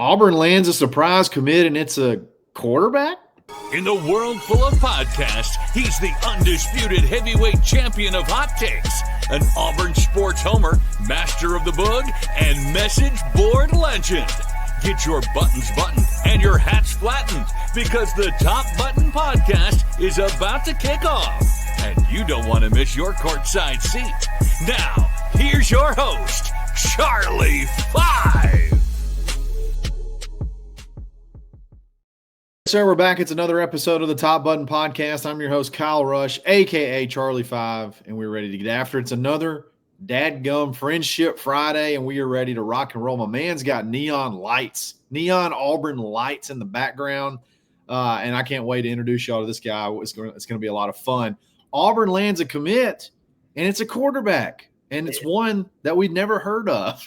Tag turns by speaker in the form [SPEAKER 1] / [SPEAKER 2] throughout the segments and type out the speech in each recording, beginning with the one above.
[SPEAKER 1] Auburn lands a surprise commit, and it's a quarterback?
[SPEAKER 2] In a world full of podcasts, he's the undisputed heavyweight champion of hot takes, an Auburn sports homer, master of the boog, and message board legend. Get your buttons buttoned and your hats flattened because the Top Button Podcast is about to kick off. And you don't want to miss your courtside seat. Now, here's your host, Charlie Five.
[SPEAKER 1] Sir, we're back. It's another episode of the Top Button Podcast. I'm your host, Kyle Rush, a.k.a. Charlie Five, and we're ready to get after it. It's another dadgum Friendship Friday, and we are ready to rock and roll. My man's got neon Auburn lights in the background, and I can't wait to introduce y'all to this guy. It's going to be a lot of fun. Auburn lands a commit, and it's a quarterback, and it's one that we'd never heard of,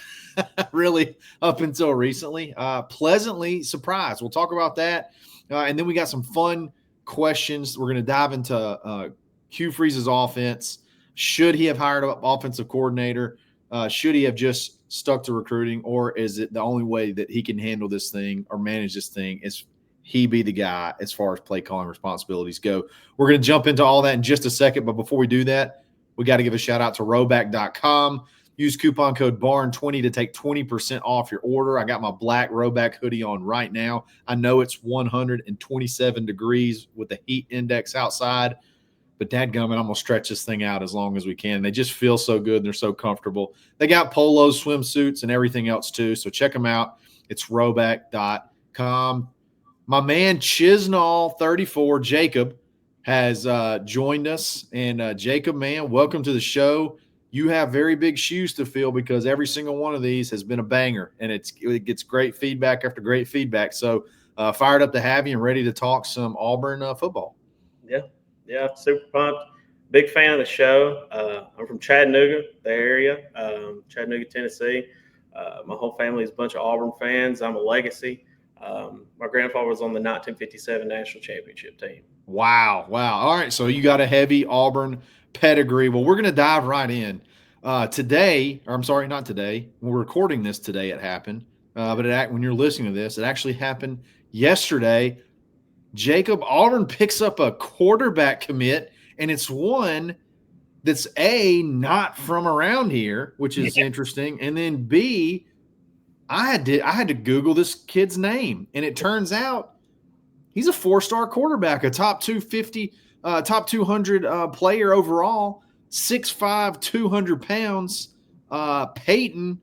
[SPEAKER 1] really, up until recently. Pleasantly surprised. We'll talk about that. And then we got some fun questions. We're going to dive into Hugh Freeze's offense. Should he have hired an offensive coordinator? Should he have just stuck to recruiting? Or is it the only way that he can handle this thing or manage this thing is he be the guy as far as play calling responsibilities go? We're going to jump into all that in just a second. But before we do that, we got to give a shout out to Rhoback.com. Use coupon code BARN20 to take 20% off your order. I got my black Rhoback hoodie on right now. I know it's 127 degrees with the heat index outside, but dadgummit, I'm going to stretch this thing out as long as we can. They just feel so good and they're so comfortable. They got polos, swimsuits, and everything else too, so check them out. It's Rhoback.com. My man Chisnall34, Jacob, has joined us. And Jacob, man, welcome to the show. You have very big shoes to fill because every single one of these has been a banger, and it gets great feedback after great feedback. So fired up to have you and ready to talk some Auburn football.
[SPEAKER 3] Yeah, super pumped. Big fan of the show. I'm from Chattanooga, the area, Chattanooga, Tennessee. My whole family is a bunch of Auburn fans. I'm a legacy. My grandfather was on the 1957 national championship team.
[SPEAKER 1] Wow. All right, so you got a heavy Auburn pedigree. Well, we're going to dive right in. Today, or I'm sorry, not today. We're recording this today. It happened, but when you're listening to this, it actually happened yesterday. Jacob, Auburn picks up a quarterback commit, and it's one that's A, not from around here, which is interesting, and then B, I had to Google this kid's name, and it turns out he's a four-star quarterback, a top 250. Top 200 player overall, 6'5", 200 pounds. Peyton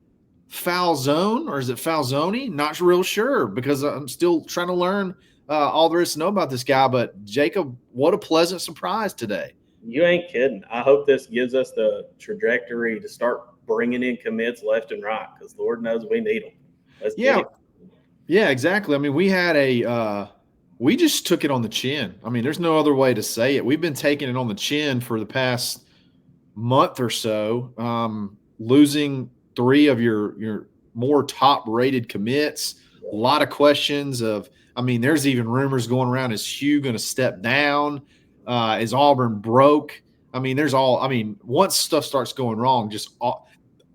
[SPEAKER 1] Falzone, or is it Falzone? Not real sure because I'm still trying to learn all there is to know about this guy. But Jacob, what a pleasant surprise today.
[SPEAKER 3] You ain't kidding. I hope this gives us the trajectory to start bringing in commits left and right because Lord knows we need them.
[SPEAKER 1] Yeah, exactly. I mean, we had we just took it on the chin. I mean, there's no other way to say it. We've been taking it on the chin for the past month or so, losing three of your more top-rated commits. A lot of questions there's even rumors going around, is Hugh going to step down? Is Auburn broke? Once stuff starts going wrong, just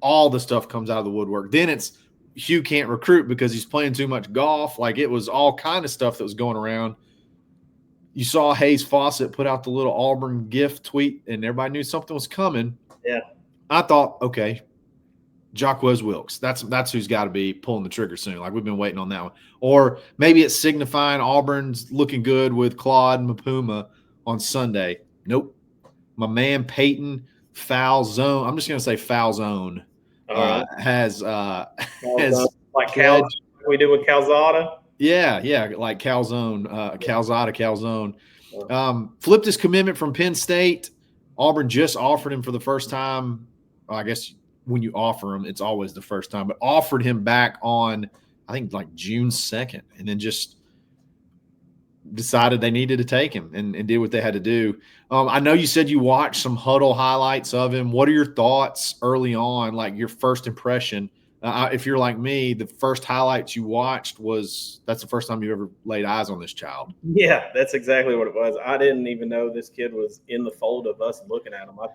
[SPEAKER 1] all the stuff comes out of the woodwork. Then it's Hugh can't recruit because he's playing too much golf. Like, it was all kind of stuff that was going around. You saw Hayes Fawcett put out the little Auburn gift tweet, and everybody knew something was coming.
[SPEAKER 3] Yeah.
[SPEAKER 1] I thought, okay, Jacquez Wilkes. That's who's got to be pulling the trigger soon. Like, we've been waiting on that one. Or maybe it's signifying Auburn's looking good with Claude Mapuma on Sunday. Nope. My man Peyton Falzone. I'm just going to say Falzone. Has
[SPEAKER 3] like Cal, we did with Calzada.
[SPEAKER 1] Yeah, like Calzone, Calzone. Flipped his commitment from Penn State. Auburn just offered him for the first time. I guess when you offer him, it's always the first time, but offered him back on, I think, like June 2nd, and then just decided they needed to take him and did what they had to do. I know you said you watched some huddle highlights of him. What are your thoughts early on, like your first impression? If you're like me, the first highlights you watched that's the first time you ever laid eyes on this child.
[SPEAKER 3] Yeah, that's exactly what it was. I didn't even know this kid was in the fold of us looking at him. I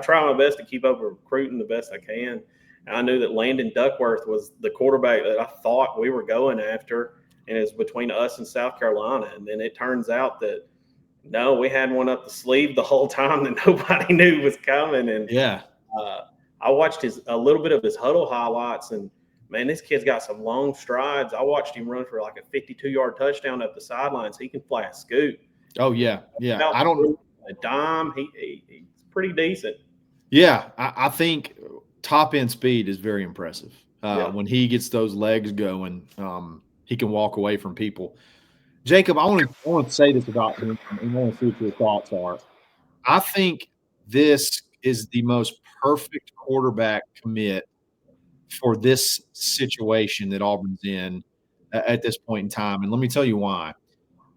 [SPEAKER 3] try my best to keep up with recruiting the best I can. And I knew that Landon Duckworth was the quarterback that I thought we were going after, and it was between us and South Carolina. And then it turns out that, no, we had one up the sleeve the whole time that nobody knew was coming. And
[SPEAKER 1] Yeah.
[SPEAKER 3] I watched a little bit of his huddle highlights, and man, this kid's got some long strides. I watched him run for like a 52-yard touchdown up the sidelines. He can fly a scoot.
[SPEAKER 1] Oh yeah, yeah.
[SPEAKER 3] I don't a dime. He's pretty decent.
[SPEAKER 1] Yeah, I think top end speed is very impressive. When he gets those legs going, he can walk away from people. Jacob, I want to say this about him, and I want to see what your thoughts are. I think this is the most perfect quarterback commit for this situation that Auburn's in at this point in time. And let me tell you why.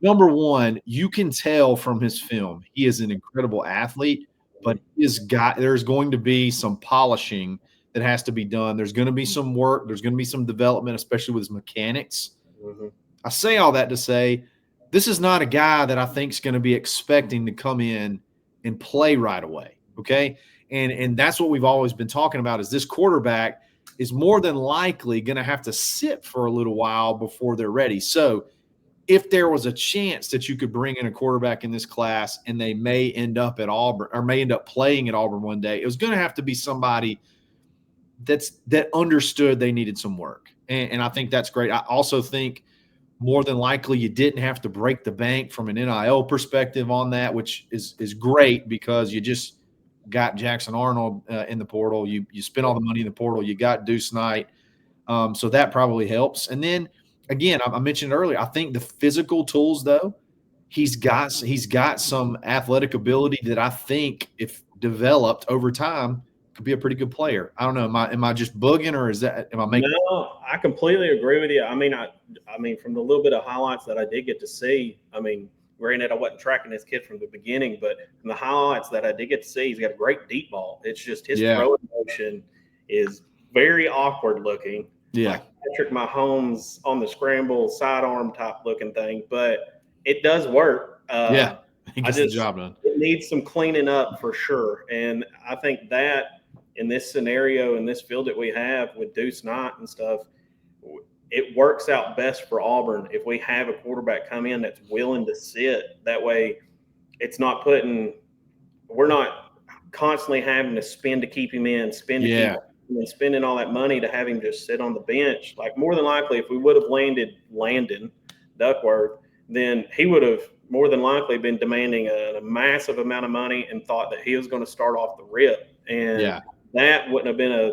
[SPEAKER 1] Number one, you can tell from his film, he is an incredible athlete, but there's going to be some polishing that has to be done. There's going to be some work. There's going to be some development, especially with his mechanics. Mm-hmm. I say all that to say this is not a guy that I think is going to be expecting to come in and play right away, okay? And that's what we've always been talking about is this quarterback is more than likely going to have to sit for a little while before they're ready. So if there was a chance that you could bring in a quarterback in this class and they may end up at Auburn or may end up playing at Auburn one day, it was going to have to be somebody that understood they needed some work. And I think that's great. I also think more than likely you didn't have to break the bank from an NIL perspective on that, which is great because you just got Jackson Arnold in the portal. You spent all the money in the portal. You got Deuce Knight. So that probably helps. And then, again, I mentioned earlier, I think the physical tools, though, he's got some athletic ability that I think, if developed over time, could be a pretty good player. I don't know. Am I just bugging, or am I making?
[SPEAKER 3] No, I completely agree with you. I mean, from the little bit of highlights that I did get to see, I mean, granted, I wasn't tracking this kid from the beginning, but from the highlights that I did get to see, he's got a great deep ball. It's just his throwing motion is very awkward looking.
[SPEAKER 1] Yeah.
[SPEAKER 3] Like Patrick Mahomes on the scramble sidearm type looking thing, but it does work.
[SPEAKER 1] He gets the job done.
[SPEAKER 3] It needs some cleaning up for sure. And I think that in this scenario, in this field that we have with Deuce Knight and stuff, it works out best for Auburn if we have a quarterback come in that's willing to sit. That way it's not we're not constantly having to spend to keep him in, and spending all that money to have him just sit on the bench. Like, more than likely, if we would have landed Landon Duckworth, then he would have more than likely been demanding a massive amount of money and thought that he was going to start off the rip. And that wouldn't have been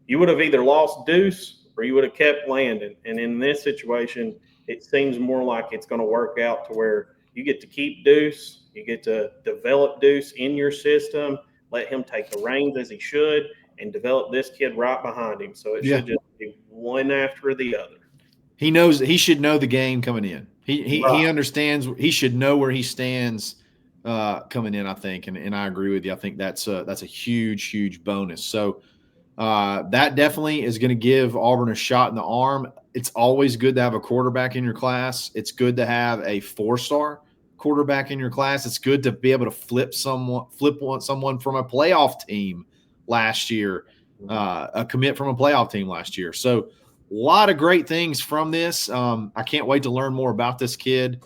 [SPEAKER 3] you would have either lost Deuce or you would have kept Landon. And in this situation, it seems more like it's going to work out to where you get to keep Deuce, you get to develop Deuce in your system, let him take the reins as he should, and develop this kid right behind him. So it should just be one after the other.
[SPEAKER 1] He should know the game coming in. He understands. He should know where he stands coming in, I think, and I agree with you. I think that's a huge bonus. So that definitely is going to give Auburn a shot in the arm. It's always good to have a quarterback in your class. It's good to have a 4-star quarterback in your class. It's good to be able to flip someone from a playoff team last year, a commit from a playoff team last year. So a lot of great things from this. I can't wait to learn more about this kid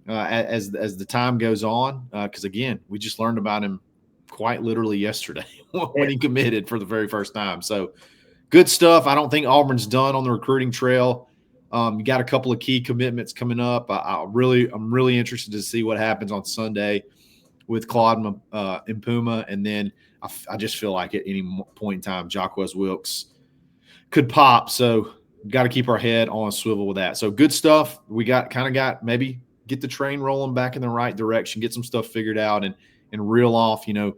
[SPEAKER 1] as the time goes on, because, again, we just learned about him quite literally yesterday when he committed for the very first time. So good stuff. I don't think Auburn's done on the recruiting trail. You got a couple of key commitments coming up. I'm really interested to see what happens on Sunday with Claude Mpuma, and then I just feel like at any point in time, Jacquez Wilkes could pop. So got to keep our head on a swivel with that. So good stuff. We got maybe get the train rolling back in the right direction, get some stuff figured out, and reel off, 4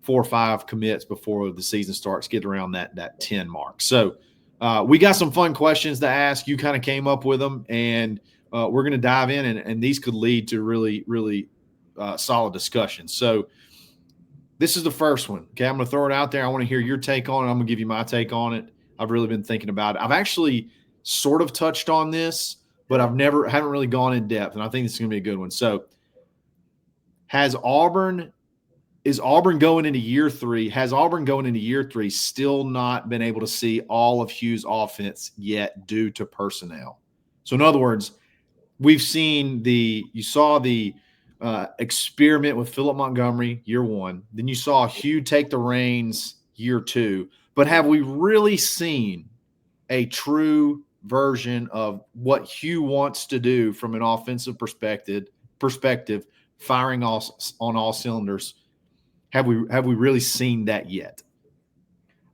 [SPEAKER 1] or 5 commits before the season starts, get around that 10 mark. So we got some fun questions to ask. You kind of came up with them, and we're going to dive in, and these could lead to really, really solid discussion. So this is the first one. Okay, I'm going to throw it out there. I want to hear your take on it. I'm going to give you my take on it. I've really been thinking about it. I've actually sort of touched on this, but haven't really gone in depth, and I think this is going to be a good one. So, has Auburn Is Auburn going into year 3? Has Auburn going into year 3 still not been able to see all of Hugh's offense yet due to personnel? So in other words, you saw the experiment with Philip Montgomery year 1. Then you saw Hugh take the reins year 2. But have we really seen a true version of what Hugh wants to do from an offensive perspective, firing on all cylinders? Have we really seen that yet?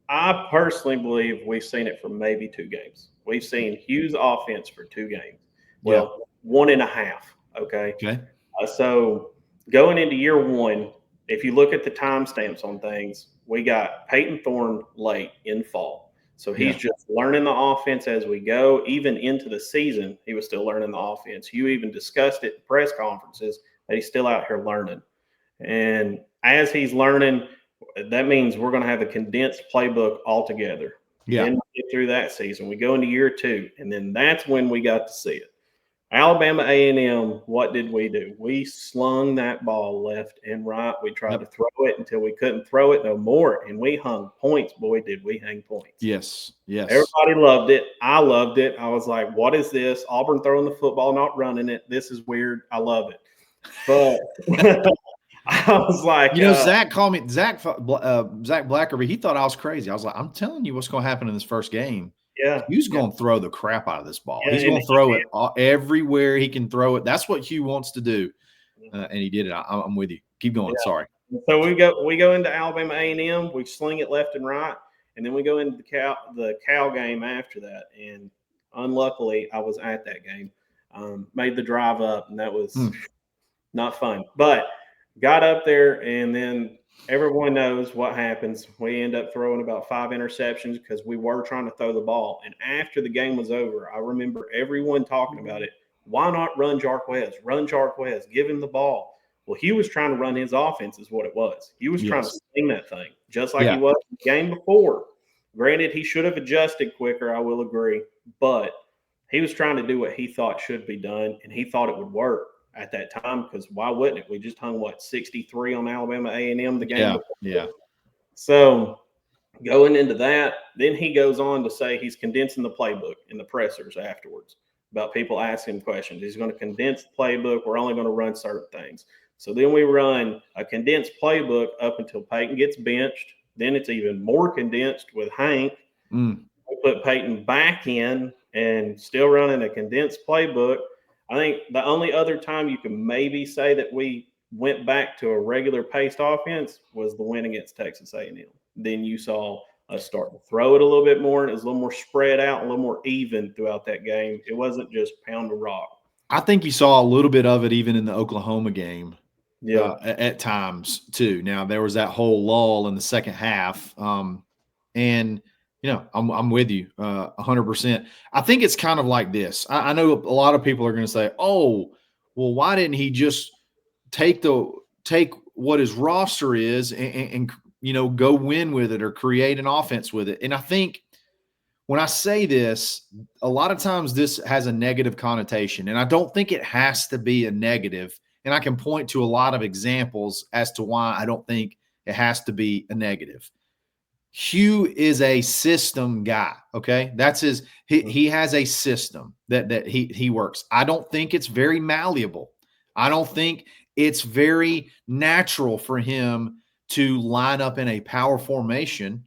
[SPEAKER 3] I personally believe we've seen it for maybe 2 games. We've seen Hugh's offense for 2 games. Well, 1.5. Okay. So going into year 1, if you look at the timestamps on things, we got Peyton Thorne late in fall. So he's just learning the offense as we go. Even into the season, he was still learning the offense. Hugh even discussed it in press conferences that he's still out here learning. And as he's learning, that means we're going to have a condensed playbook altogether. Then we get through that season. We go into year 2, and then that's when we got to see it. Alabama A&M, what did we do? We slung that ball left and right. We tried to throw it until we couldn't throw it no more, and we hung points. Boy, did we hang points.
[SPEAKER 1] Yes.
[SPEAKER 3] Everybody loved it. I loved it. I was like, what is this? Auburn throwing the football, not running it. This is weird. I love it. But I was like,
[SPEAKER 1] Zach called me, Zach Blackerby. He thought I was crazy. I was like, I'm telling you what's going to happen in this first game. Hugh's going to throw the crap out of this ball. He's going to throw it everywhere he can throw it. That's what Hugh wants to do, and he did it. I'm with you. Keep going. Sorry.
[SPEAKER 3] So we go into Alabama A&M. We sling it left and right, and then we go into the Cal game after that. And unluckily, I was at that game. Made the drive up, and that was not fun. But got up there, and then everyone knows what happens. We end up throwing about 5 interceptions because we were trying to throw the ball. And after the game was over, I remember everyone talking about it. Why not run Jarquez? Run Jarquez. Give him the ball. Well, he was trying to run his offense is what it was. He was trying to sling that thing just like he was in the game before. Granted, he should have adjusted quicker, I will agree. But he was trying to do what he thought should be done, and he thought it would work at that time, because why wouldn't it? We just hung 63 on Alabama A&M the game before. So going into that, then he goes on to say he's condensing the playbook in the pressers afterwards about people asking questions. He's going to condense the playbook. We're only going to run certain things. So then we run a condensed playbook up until Peyton gets benched. Then it's even more condensed with Hank. We put Peyton back in and still running a condensed playbook. I think the only other time you can maybe say that we went back to a regular paced offense was the win against Texas A&M. Then you saw us start to throw it a little bit more, and it was a little more spread out, a little more even throughout that game. It wasn't just pound the rock.
[SPEAKER 1] I think you saw a little bit of it even in the Oklahoma game at times too. Now, there was that whole lull in the second half, and I'm with you 100%. I think it's kind of like this. I know a lot of people are going to say, oh, well, why didn't he just take what his roster is and go win with it or create an offense with it? And I think when I say this, a lot of times this has a negative connotation, and I don't think it has to be a negative. And I can point to a lot of examples as to why I don't think it has to be a negative. Hugh is a system guy. Okay. That's he has a system that he works. I don't think it's very malleable. I don't think it's very natural for him to line up in a power formation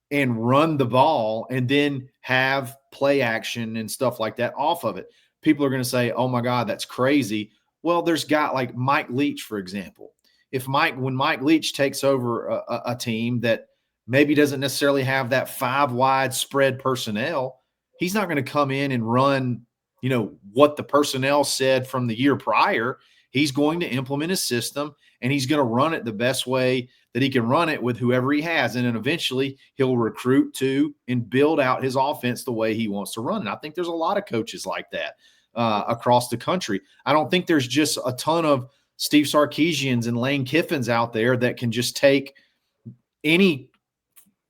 [SPEAKER 1] and run the ball and then have play action and stuff like that off of it. People are going to say, oh my God, that's crazy. Well, there's got like Mike Leach, for example. When Mike Leach takes over a team that maybe doesn't necessarily have that 5-wide spread personnel, he's not going to come in and run, what the personnel said from the year prior. He's going to implement his system, and he's going to run it the best way that he can run it with whoever he has. And then eventually he'll recruit to and build out his offense the way he wants to run. And I think there's a lot of coaches like that across the country. I don't think there's just a ton of Steve Sarkisians and Lane Kiffins out there that can just take any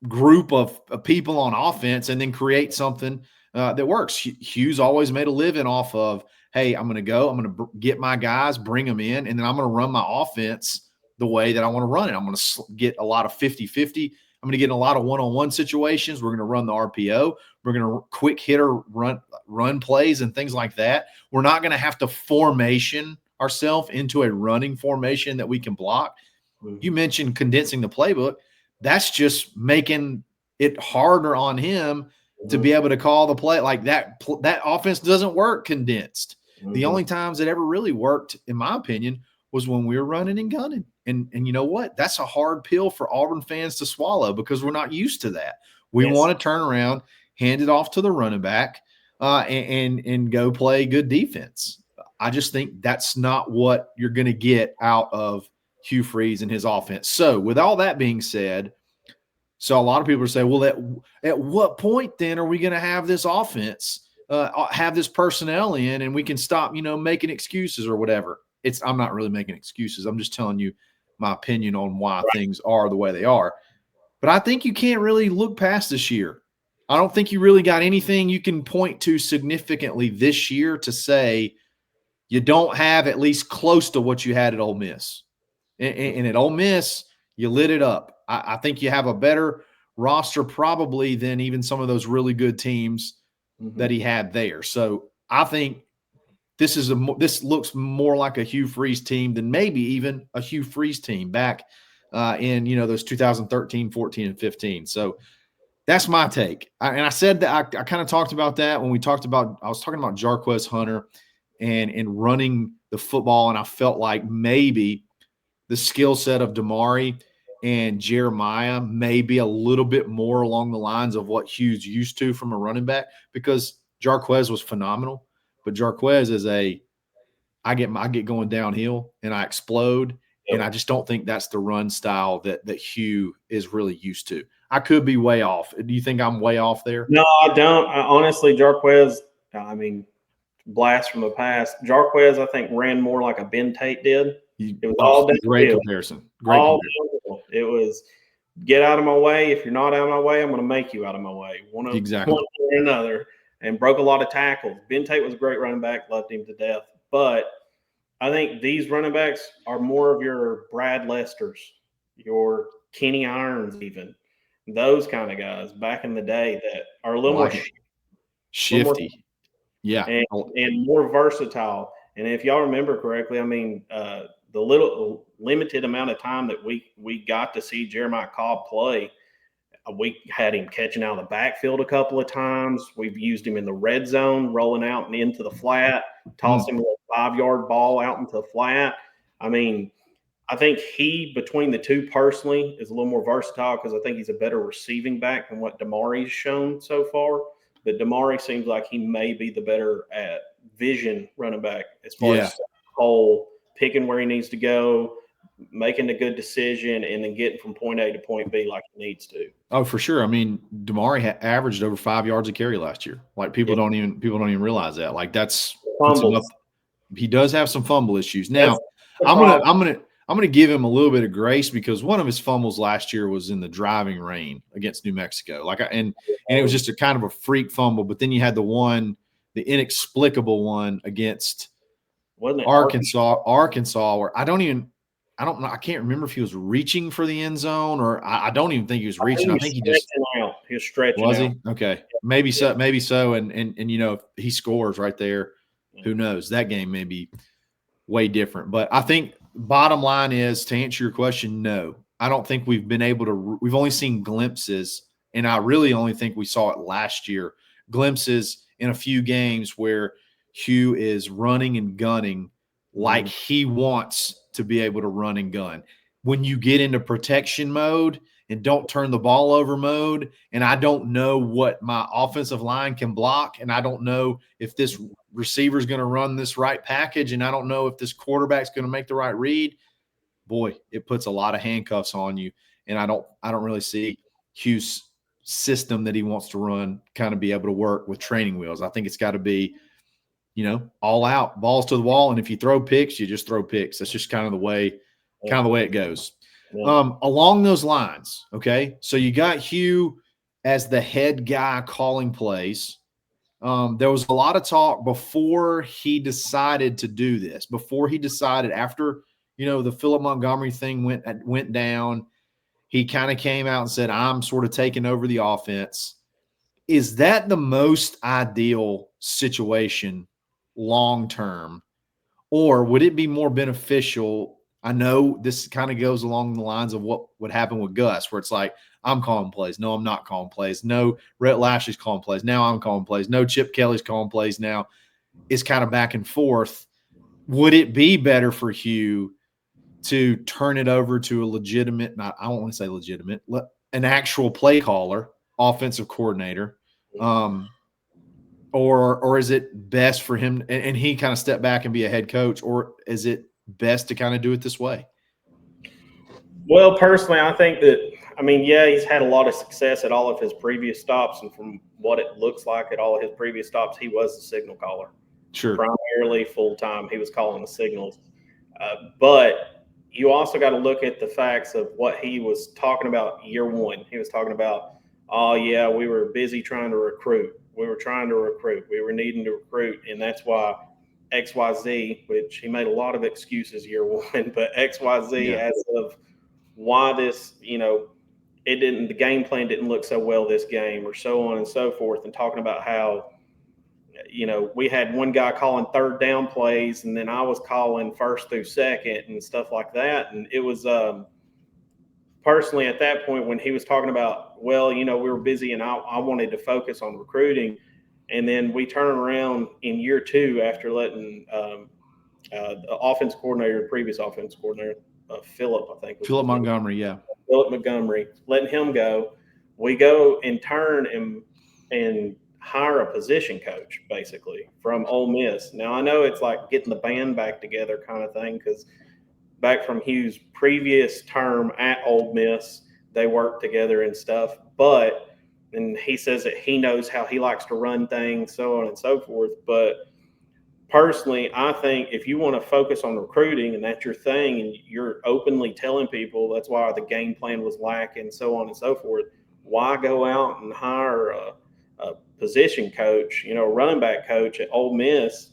[SPEAKER 1] group of people on offense and then create something that works. Hugh's always made a living off of, hey, I'm going to get my guys, bring them in, and then I'm going to run my offense the way that I want to run it. I'm going to get a lot of 50-50. I'm going to get in a lot of one-on-one situations. We're going to run the RPO. We're going to quick hitter run plays and things like that. We're not going to have to formation ourselves into a running formation that we can block. You mentioned condensing the playbook. That's just making it harder on him to be able to call the play. Like that offense doesn't work condensed. The only times it ever really worked, in my opinion, was when we were running and gunning. And you know what? That's a hard pill for Auburn fans to swallow because we're not used to that. We want to turn around, hand it off to the running back, and go play good defense. I just think that's not what you're going to get out of Hugh Freeze and his offense. So with all that being said, so a lot of people are saying, well, at what point then are we going to have this offense, have this personnel in, and we can stop, making excuses or whatever? I'm not really making excuses. I'm just telling you my opinion on why things are the way they are. But I think you can't really look past this year. I don't think you really got anything you can point to significantly this year to say you don't have at least close to what you had at Ole Miss. And at Ole Miss, you lit it up. I think you have a better roster probably than even some of those really good teams that he had there. So I think this looks more like a Hugh Freeze team than maybe even a Hugh Freeze team back in those 2013, 14, and 15. So that's my take. And I said that I kind of talked about that when I was talking about Jarquez Hunter and running the football, and I felt like maybe the skill set of Damari and Jeremiah may be a little bit more along the lines of what Hugh's used to from a running back, because Jarquez was phenomenal. But Jarquez is I get going downhill and I explode, and I just don't think that's the run style that Hugh is really used to. I could be way off. Do you think I'm way off there?
[SPEAKER 3] No, I don't. Honestly, Jarquez, blast from the past. Jarquez, I think, ran more like a Ben Tate did. It was all
[SPEAKER 1] great comparison. Great comparison.
[SPEAKER 3] It was get out of my way. If you're not out of my way, I'm going to make you out of my way. One or another. And broke a lot of tackles. Ben Tate was a great running back, loved him to death. But I think these running backs are more of your Brad Lesters, your Kenny Irons even, those kind of guys back in the day that are a little more
[SPEAKER 1] shifty.
[SPEAKER 3] And more versatile. And if y'all remember correctly, the little limited amount of time that we got to see Jeremiah Cobb play, we had him catching out of the backfield a couple of times. We've used him in the red zone, rolling out and into the flat, tossing him a 5-yard ball out into the flat. I think between the two personally, is a little more versatile because I think he's a better receiving back than what Damari's shown so far. But Damari seems like he may be the better at vision running back as far as whole picking where he needs to go, making a good decision, and then getting from point A to point B like he needs to.
[SPEAKER 1] Oh, for sure. Damari averaged over 5 yards a carry last year. Like people don't even realize that. Like that's he does have some fumble issues. Now, I'm gonna give him a little bit of grace because one of his fumbles last year was in the driving rain against New Mexico. and it was just a kind of a freak fumble. But then you had the inexplicable one against Arkansas, where I can't remember if he was reaching for the end zone or I don't even think he was reaching. I think he
[SPEAKER 3] was stretching.
[SPEAKER 1] Was he? Okay. Maybe so. And if he scores right there, who knows? That game may be way different. But I think bottom line is, to answer your question, no. I don't think we've been able to – we've only seen glimpses, and I really only think we saw it last year, glimpses in a few games where Hugh is running and gunning like he wants to be able to run and gun. When you get into protection mode and don't turn the ball over mode, and I don't know what my offensive line can block, and I don't know if this receiver is going to run this right package, and I don't know if this quarterback's going to make the right read, boy, it puts a lot of handcuffs on you. And I don't really see Hugh's system that he wants to run kind of be able to work with training wheels. I think it's got to be, all out, balls to the wall. And if you throw picks, you just throw picks. That's just kind of the way it goes. Yeah. Along those lines, okay, so you got Hugh as the head guy calling plays. There was a lot of talk before he decided to do this, before he decided after, the Philip Montgomery thing went down, he kind of came out and said, I'm sort of taking over the offense. Is that the most ideal situation long-term? Or would it be more beneficial? I know this kind of goes along the lines of what would happen with Gus, where it's like, I'm calling plays. No, I'm not calling plays. No, Rhett Lashley's calling plays. Now I'm calling plays. No, Chip Kelly's calling plays now. It's kind of back and forth. Would it be better for Hugh to turn it over to a legitimate, I don't want to say legitimate, an actual play caller, offensive coordinator? Or is it best for him and he kind of step back and be a head coach, or is it best to kind of do it this way?
[SPEAKER 3] Well, personally, I think that, he's had a lot of success at all of his previous stops. And from what it looks like at all of his previous stops, he was the signal caller.
[SPEAKER 1] Sure.
[SPEAKER 3] Primarily full-time, he was calling the signals. But you also got to look at the facts of what he was talking about year one. He was talking about, oh, yeah, we were busy trying to recruit. We were trying to recruit. We were needing to recruit. And that's why XYZ, which he made a lot of excuses year one, but XYZ as of why this, the game plan didn't look so well this game, or so on and so forth, and talking about how, we had one guy calling third down plays, and then I was calling first through second and stuff like that. And it was personally at that point when he was talking about, well, we were busy and I wanted to focus on recruiting. And then we turn around in year two after letting the previous offense coordinator, Philip
[SPEAKER 1] Montgomery,
[SPEAKER 3] Philip Montgomery, letting him go. We go and turn and hire a position coach, basically, from Ole Miss. Now, I know it's like getting the band back together kind of thing, because back from Hugh's previous term at Ole Miss, they worked together and stuff. And he says that he knows how he likes to run things, so on and so forth. But personally, I think if you want to focus on recruiting and that's your thing, and you're openly telling people that's why the game plan was lacking, so on and so forth, why go out and hire a position coach, a running back coach at Ole Miss?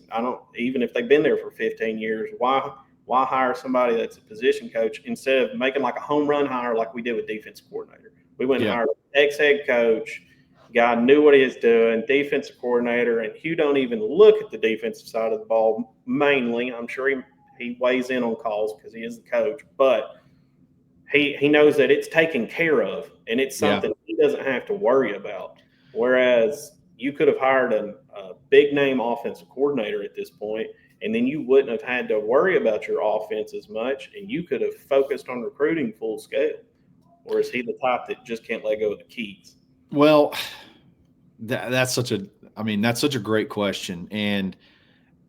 [SPEAKER 3] Even if they've been there for 15 years, why hire somebody that's a position coach instead of making like a home run hire like we did with defensive coordinator? We went and hired an ex-head coach, guy knew what he was doing, defensive coordinator, and Hugh don't even look at the defensive side of the ball mainly. I'm sure he weighs in on calls because he is the coach, but he knows that it's taken care of, and it's something he doesn't have to worry about. Whereas you could have hired a big-name offensive coordinator at this point, and then you wouldn't have had to worry about your offense as much, and you could have focused on recruiting full scale. Or is he the type that just can't let go of the keys?
[SPEAKER 1] Well, that's such a great question. And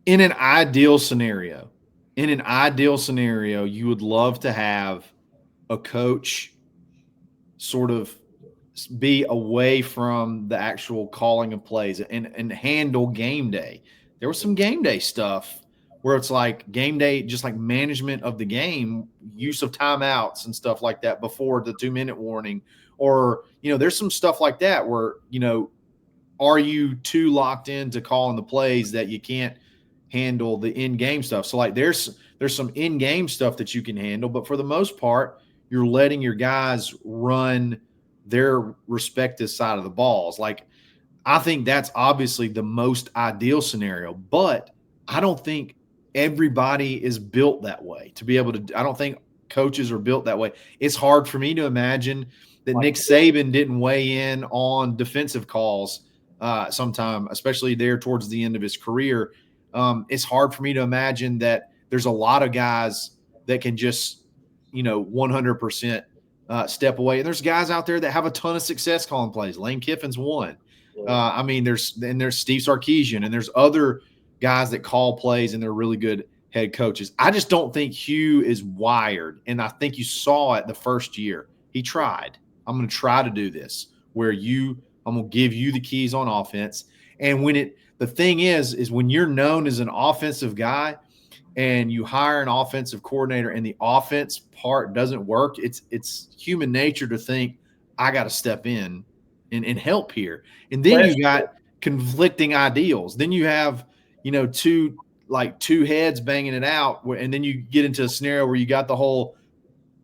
[SPEAKER 1] in an ideal scenario, you would love to have a coach sort of be away from the actual calling of plays and handle game day. There was some game day stuff where it's like game day, just like management of the game, use of timeouts and stuff like that before the 2-minute warning. Or, there's some stuff like that where, are you too locked into calling the plays that you can't handle the in-game stuff? So like there's some in-game stuff that you can handle, but for the most part, you're letting your guys run their respective side of the balls. Like, I think that's obviously the most ideal scenario, but I don't think everybody is built that way to be able to. I don't think coaches are built that way. It's hard for me to imagine that Nick Saban didn't weigh in on defensive calls sometime, especially there towards the end of his career. It's hard for me to imagine that there's a lot of guys that can just, 100% step away. And there's guys out there that have a ton of success calling plays. Lane Kiffin's one. There's Steve Sarkisian, and there's other guys that call plays, and they're really good head coaches. I just don't think Hugh is wired, and I think you saw it the first year. He tried. I'm going to try to do this where I'm going to give you the keys on offense. And the thing is when you're known as an offensive guy and you hire an offensive coordinator and the offense part doesn't work, it's human nature to think, I got to step in and help here. And then you got conflicting ideals. Then you have, two like two heads banging it out, and then you get into a scenario where you got the whole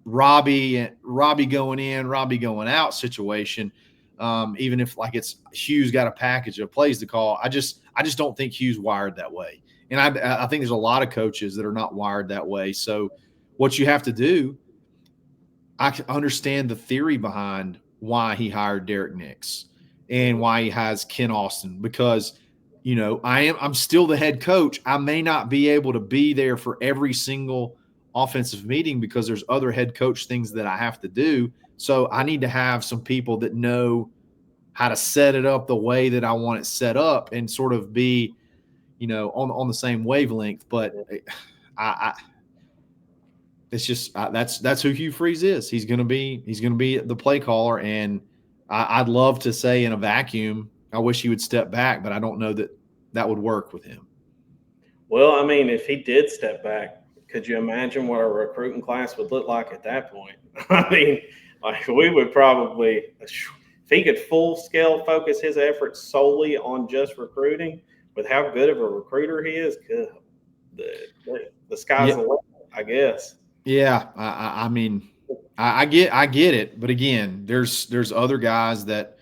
[SPEAKER 1] Robbie going in, Robbie going out situation. Even if like it's Hugh's got a package of plays to call, I just don't think Hugh's wired that way. And I think there's a lot of coaches that are not wired that way. So what you have to do, I can understand the theory behind why he hired Derek Nix and why he has Ken Austin, because, you know, I'm still the head coach. I may not be able to be there for every single offensive meeting because there's other head coach things that I have to do. So I need to have some people that know how to set it up the way that I want it set up and sort of be, you know, on the same wavelength. But it's just that's who Hugh Freeze is. He's going to be the play caller, and I'd love to say in a vacuum, I wish he would step back, but I don't know that would work with him.
[SPEAKER 3] Well, I mean, if he did step back, could you imagine what our recruiting class would look like at that point? I mean, like we would probably, if he could full scale focus his efforts solely on just recruiting, with how good of a recruiter he is, the sky's the limit, I guess.
[SPEAKER 1] Yeah, I mean, I get it, but again, there's other guys that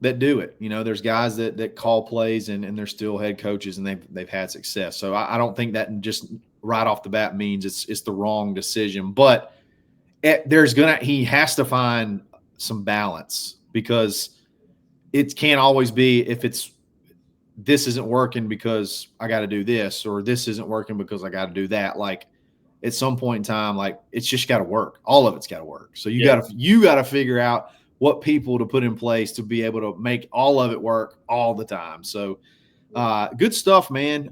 [SPEAKER 1] do it. You know, there's guys that call plays and they're still head coaches and they've had success. So I don't think that just right off the bat means it's the wrong decision. But he has to find some balance, because it can't always be if this isn't working because I got to do this, or this isn't working because I got to do that. Like at some point in time, like it's just got to work. All of it's got to work. So you got to figure out what people to put in place to be able to make all of it work all the time. So good stuff, man.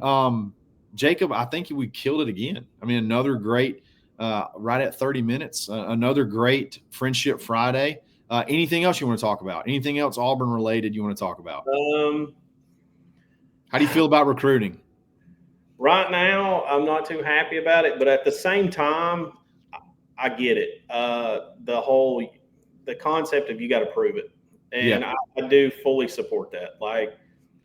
[SPEAKER 1] Jacob, I think we killed it again. I mean, another great, right at 30 minutes, another great Friendship Friday. Anything else you want to talk about? Anything else Auburn related you want to talk about? How do you feel about recruiting?
[SPEAKER 3] Right now, I'm not too happy about it, but at the same time, I get it. The concept of you got to prove it. And I do fully support that. Like,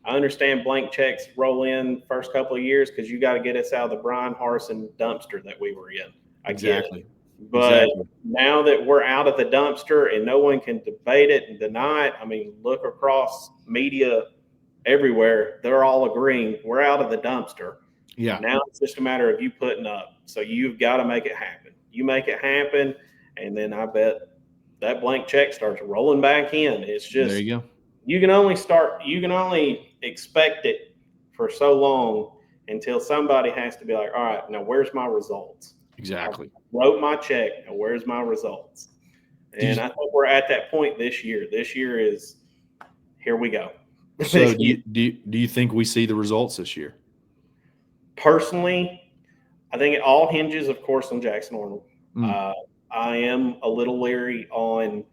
[SPEAKER 3] I understand blank checks roll in first couple of years because you got to get us out of the Brian Harsin dumpster that we were in. I get it. But now that we're out of the dumpster and no one can debate it and deny it, I mean, look across media everywhere. They're all agreeing we're out of the dumpster.
[SPEAKER 1] Yeah.
[SPEAKER 3] Now it's just a matter of you putting up. So you've got to make it happen. You make it happen, and then I bet that blank check starts rolling back in. It's just
[SPEAKER 1] there you go.
[SPEAKER 3] You can only expect it for so long until somebody has to be like, all right, now where's my results?
[SPEAKER 1] Exactly.
[SPEAKER 3] I wrote my check. Now where's my results? And I think we're at that point this year. This year is here we go.
[SPEAKER 1] So do you think we see the results this year?
[SPEAKER 3] Personally, I think it all hinges, of course, on Jackson Arnold. I am a little leery on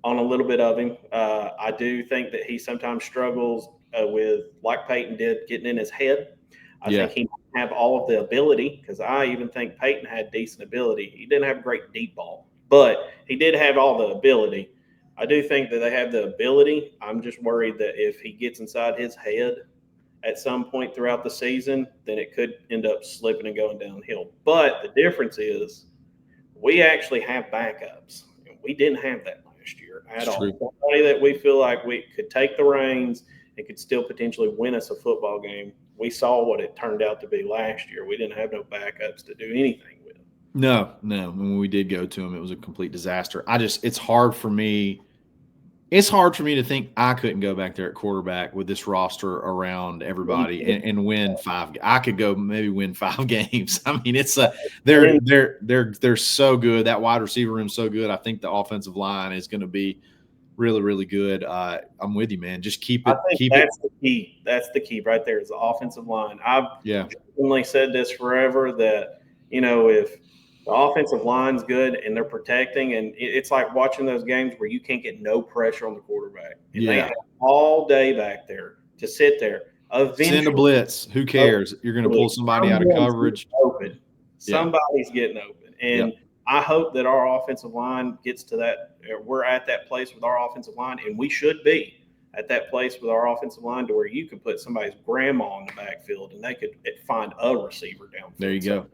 [SPEAKER 3] a little bit of him. I do think that he sometimes struggles with, like Peyton did, getting in his head. I think he might have all of the ability, because I even think Peyton had decent ability. He didn't have great deep ball, but he did have all the ability. I do think that they have the ability. I'm just worried that if he gets inside his head at some point throughout the season, then it could end up slipping and going downhill. But the difference is we actually have backups. And we didn't have that last year at all. Somebody that we feel like we could take the reins and could still potentially win us a football game. We saw what it turned out to be last year. We didn't have no backups to do anything with.
[SPEAKER 1] No. When we did go to him, it was a complete disaster. It's hard for me. It's hard for me to think I couldn't go back there at quarterback with this roster around everybody and win 5. I could go maybe win 5 games. I mean, they're so good. That wide receiver room's so good. I think the offensive line is going to be really, really good. I'm with you, man. Just keep it.
[SPEAKER 3] That's the key. That's the key right there is the offensive line. I've only said this forever that, you know, if the offensive line's good and they're protecting, and it's like watching those games where you can't get no pressure on the quarterback. And they have all day back there to sit there.
[SPEAKER 1] Send a blitz. Who cares? You're going to pull somebody out of coverage.
[SPEAKER 3] Somebody's getting open. And I hope that our offensive line gets to that. We're at that place with our offensive line, and we should be. at that place with our offensive line to where you could put somebody's grandma in the backfield and they could find a receiver downfield.
[SPEAKER 1] There you go.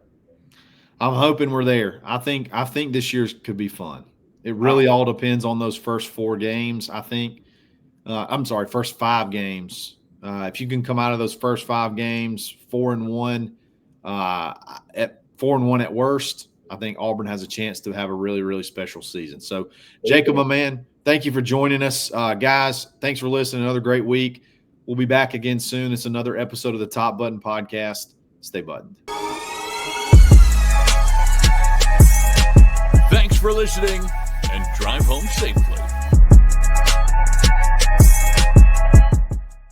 [SPEAKER 1] I'm hoping we're there. I think this year's could be fun. It really all depends on those first 4 games. I think. First 5 games. If you can come out of those first 5 games 4-1, at 4-1 at worst, I think Auburn has a chance to have a really, really special season. So, Jacob, my man, thank you for joining us. Guys, thanks for listening. Another great week. We'll be back again soon. It's another episode of the Top Button Podcast. Stay buttoned.
[SPEAKER 2] Thanks for listening, and drive home safely.